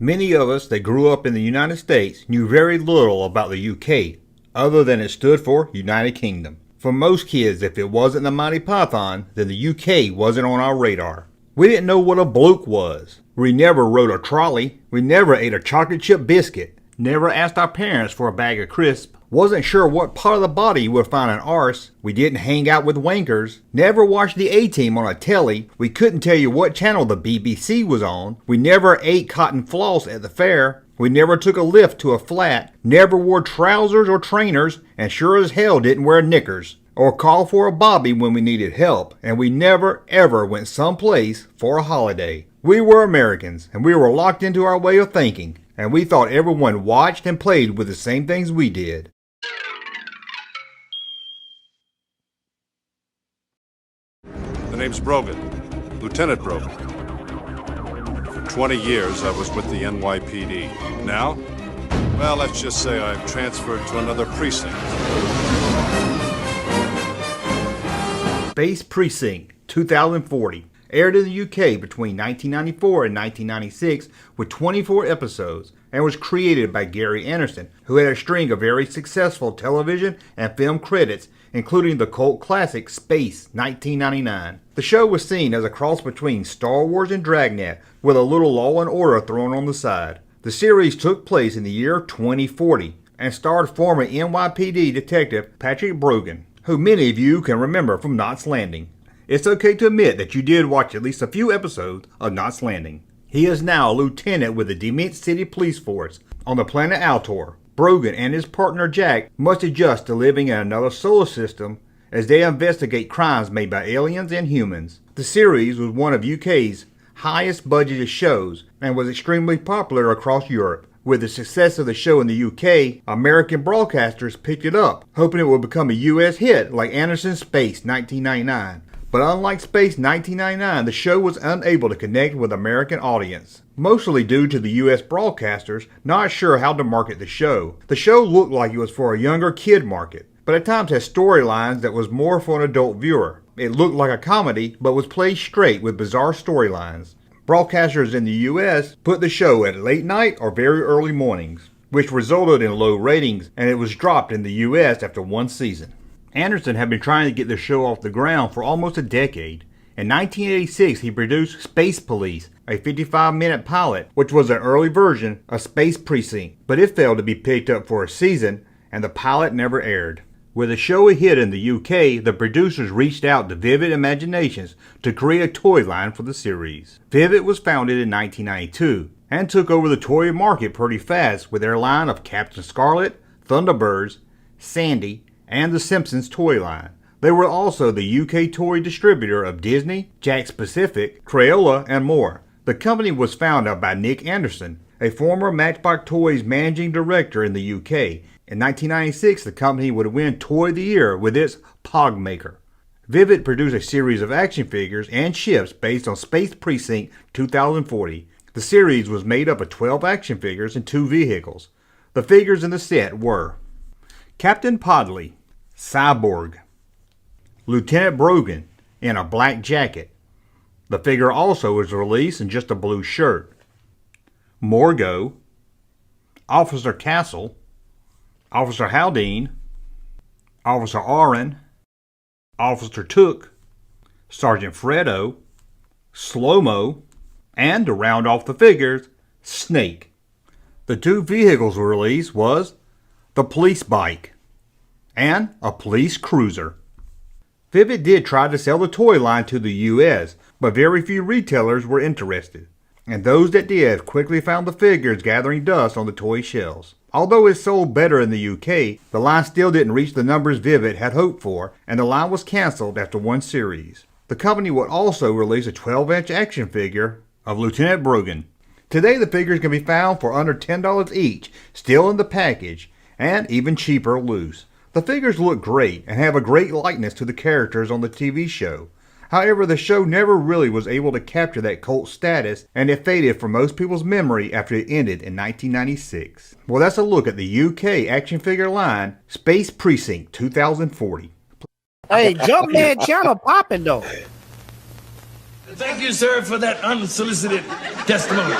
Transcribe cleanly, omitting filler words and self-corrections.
Many of us that grew up in the United States knew very little about the UK, other than it stood for United Kingdom. For most kids, if it wasn't the Mighty Python, then the UK wasn't on our radar. We didn't know what a bloke was. We never rode a trolley. We never ate a chocolate chip biscuit. Never asked our parents for a bag of crisp. Wasn't sure what part of the body you would find an arse. We didn't hang out with wankers. Never watched the A-Team on a telly. We couldn't tell you what channel the BBC was on. We never ate cotton floss at the fair. We never took a lift to a flat. Never wore trousers or trainers, and sure as hell didn't wear knickers or call for a bobby when we needed help. And we never ever went someplace for a holiday. We were Americans, and we were locked into our way of thinking, and we thought everyone watched and played with the same things we did. The name's Brogan, Lieutenant Brogan. For 20 years I was with the NYPD. Now, well, let's just say I've transferred to another precinct. Space Precinct 2040 aired in the UK between 1994 and 1996 with 24 episodes and was created by Gary Anderson, who had a string of very successful television and film credits, including the cult classic Space 1999. The show was seen as a cross between Star Wars and Dragnet, with a little Law and Order thrown on the side. The series took place in the year 2040 and starred former NYPD detective Patrick Brogan, who many of you can remember from Knots Landing. It's okay to admit that you did watch at least a few episodes of Knots Landing. He is now a lieutenant with the Dement City Police Force on the planet Altor. Brogan and his partner Jack must adjust to living in another solar system as they investigate crimes made by aliens and humans. The series was one of UK's highest budgeted shows and was extremely popular across Europe. With the success of the show in the UK, American broadcasters picked it up, hoping it would become a US hit like Anderson's Space 1999. But unlike Space 1999, the show was unable to connect with an American audience, mostly due to the US broadcasters not sure how to market the show. The show looked like it was for a younger kid market, but at times had storylines that was more for an adult viewer. It looked like a comedy, but was played straight with bizarre storylines. Broadcasters in the US put the show at late night or very early mornings, which resulted in low ratings, and it was dropped in the US after one season. Anderson had been trying to get the show off the ground for almost a decade. In 1986, he produced Space Police, a 55-minute pilot, which was an early version of Space Precinct, but it failed to be picked up for a season, and the pilot never aired. With the show a hit in the UK, the producers reached out to Vivid Imaginations to create a toy line for the series. Vivid was founded in 1992 and took over the toy market pretty fast with their line of Captain Scarlet, Thunderbirds, Sandy, and the Simpsons toy line. They were also the UK toy distributor of Disney, Jakks Pacific, Crayola, and more. The company was founded by Nick Anderson, a former Matchbox Toys managing director in the UK. In 1996, the company would win Toy of the Year with its Pog Maker. Vivid produced a series of action figures and ships based on Space Precinct 2040. The series was made up of 12 action figures and 2 vehicles. The figures in the set were Captain Podley, Cyborg, Lieutenant Brogan in a black jacket. The figure also was released in just a blue shirt. Morgo, Officer Castle, Officer Haldane, Officer Aron, Officer Took, Sergeant Fredo, Slow-Mo, and to round off the figures, Snake. The 2 vehicles released was the police bike and a police cruiser. Vivid did try to sell the toy line to the US, but very few retailers were interested, and those that did quickly found the figures gathering dust on the toy shelves. Although it sold better in the UK, the line still didn't reach the numbers Vivid had hoped for, and the line was cancelled after one series. The company would also release a 12-inch action figure of Lieutenant Brogan. Today the figures can be found for under $10 each, still in the package, and even cheaper loose. The figures look great and have a great likeness to the characters on the TV show. However, the show never really was able to capture that cult status, and it faded from most people's memory after it ended in 1996. Well, that's a look at the UK action figure line, Space Precinct 2040. Hey, Junkman channel popping though. Thank you, sir, for that unsolicited testimony.